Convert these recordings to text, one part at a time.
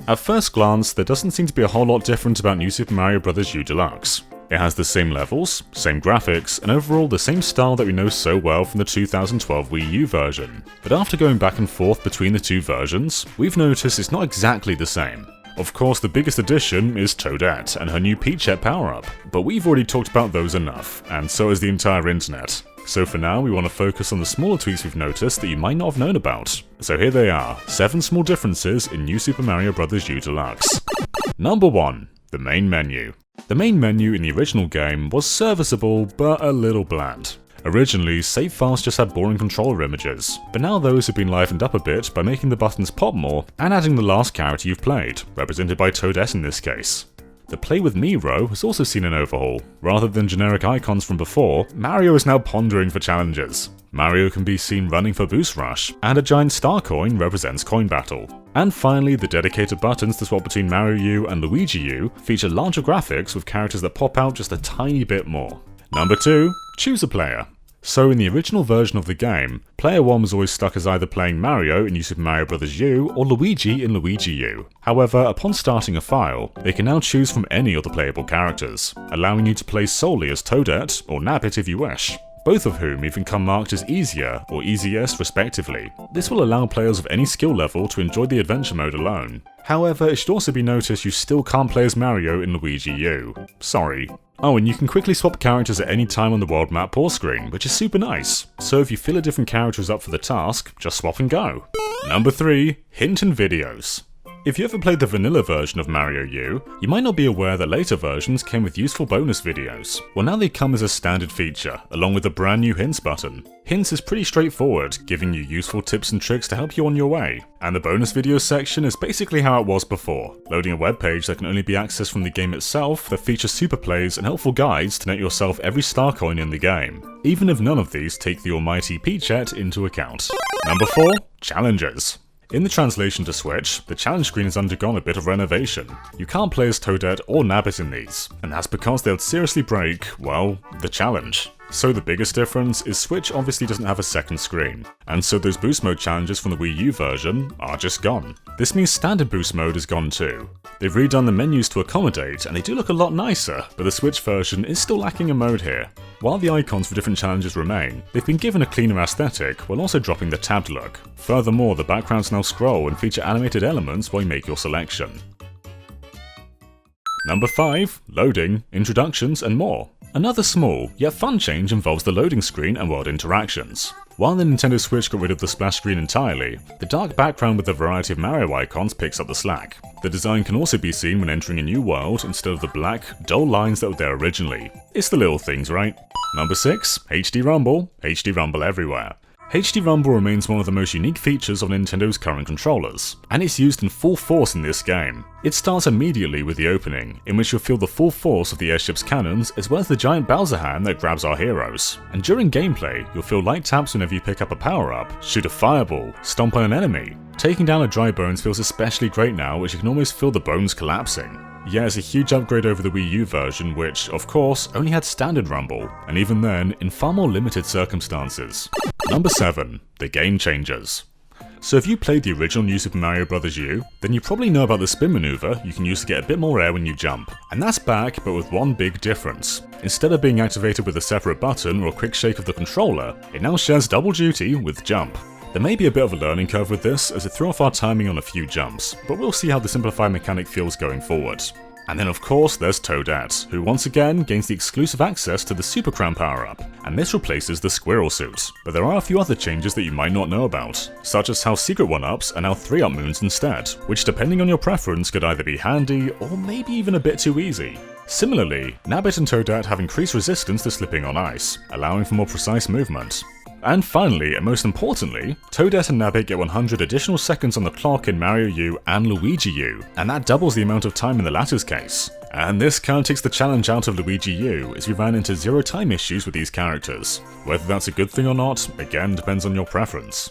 At first glance, there doesn't seem to be a whole lot different about New Super Mario Bros. U Deluxe. It has the same levels, same graphics, and overall the same style that we know so well from the 2012 Wii U version. But after going back and forth between the two versions, we've noticed it's not exactly the same. Of course, the biggest addition is Toadette and her new Peachette power-up, but we've already talked about those enough, and so has the entire internet. So for now, we want to focus on the smaller tweaks we've noticed that you might not have known about. So here they are, 7 small differences in New Super Mario Bros. U Deluxe. Number 1. The main menu. The main menu in the original game was serviceable, but a little bland. Originally, save files just had boring controller images, but now those have been livened up a bit by making the buttons pop more and adding the last character you've played, represented by Toadette in this case. The Play With Me row has also seen an overhaul. Rather than generic icons from before, Mario is now pondering for challenges. Mario can be seen running for Boost Rush, and a giant star coin represents Coin Battle. And finally, the dedicated buttons to swap between Mario U and Luigi U feature larger graphics with characters that pop out just a tiny bit more. Number 2. Choose a player. So in the original version of the game, player 1 was always stuck as either playing Mario in New Super Mario Bros. U or Luigi in Luigi U. However, upon starting a file, they can now choose from any of the playable characters, allowing you to play solely as Toadette or Nabbit if you wish, both of whom even come marked as easier or easiest respectively. This will allow players of any skill level to enjoy the adventure mode alone. However, it should also be noticed you still can't play as Mario in Luigi U. Sorry. Oh, and you can quickly swap characters at any time on the world map pause screen, which is super nice. So if you feel a different character is up for the task, just swap and go. Number 3. Hint and videos. If you ever played the vanilla version of Mario U, you might not be aware that later versions came with useful bonus videos. Well, now they come as a standard feature, along with a brand new Hints button. Hints is pretty straightforward, giving you useful tips and tricks to help you on your way. And the bonus videos section is basically how it was before, loading a web page that can only be accessed from the game itself that features super plays and helpful guides to net yourself every star coin in the game, even if none of these take the almighty Peachette into account. Number 4. Challenges. In the translation to Switch, the challenge screen has undergone a bit of renovation. You can't play as Toadette or Nabbit in these, and that's because they would seriously break, well, the challenge. So the biggest difference is Switch obviously doesn't have a second screen, and so those boost mode challenges from the Wii U version are just gone. This means standard boost mode is gone too. They've redone the menus to accommodate, and they do look a lot nicer, but the Switch version is still lacking a mode here. While the icons for different challenges remain, they've been given a cleaner aesthetic while also dropping the tabbed look. Furthermore, the backgrounds now scroll and feature animated elements while you make your selection. Number 5. Loading, introductions, and more. Another small, yet fun change involves the loading screen and world interactions. While the Nintendo Switch got rid of the splash screen entirely, the dark background with a variety of Mario icons picks up the slack. The design can also be seen when entering a new world instead of the black, dull lines that were there originally. It's the little things, right? Number 6. HD Rumble everywhere. HD Rumble remains one of the most unique features of Nintendo's current controllers, and it's used in full force in this game. It starts immediately with the opening, in which you'll feel the full force of the airship's cannons as well as the giant Bowser hand that grabs our heroes. And during gameplay, you'll feel light taps whenever you pick up a power-up, shoot a fireball, stomp on an enemy. Taking down a dry bones feels especially great now, as you can almost feel the bones collapsing. Yeah, it's a huge upgrade over the Wii U version, which, of course, only had standard rumble, and even then, in far more limited circumstances. Number 7. The game changes. So if you played the original New Super Mario Bros. U, then you probably know about the spin maneuver you can use to get a bit more air when you jump. And that's back, but with one big difference. Instead of being activated with a separate button or a quick shake of the controller, it now shares double duty with jump. There may be a bit of a learning curve with this, as it threw off our timing on a few jumps, but we'll see how the simplified mechanic feels going forward. And then of course there's Toadette, who once again gains the exclusive access to the Super Crown power-up, and this replaces the Squirrel suit. But there are a few other changes that you might not know about, such as how Secret 1-ups are now 3-up moons instead, which depending on your preference could either be handy, or maybe even a bit too easy. Similarly, Nabbit and Toadette have increased resistance to slipping on ice, allowing for more precise movement. And finally, and most importantly, Toadette and Nabbit get 100 additional seconds on the clock in Mario U and Luigi U, and that doubles the amount of time in the latter's case. And this kind of takes the challenge out of Luigi U, as we ran into 0 time issues with these characters. Whether that's a good thing or not, again depends on your preference.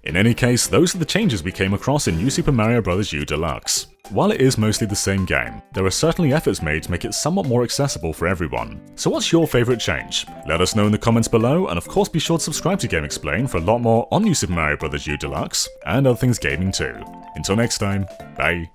In any case, those are the changes we came across in New Super Mario Bros. U Deluxe. While it is mostly the same game, there are certainly efforts made to make it somewhat more accessible for everyone. So what's your favourite change? Let us know in the comments below, and of course be sure to subscribe to GameXplain for a lot more on New Super Mario Bros. U Deluxe, and other things gaming too. Until next time, bye.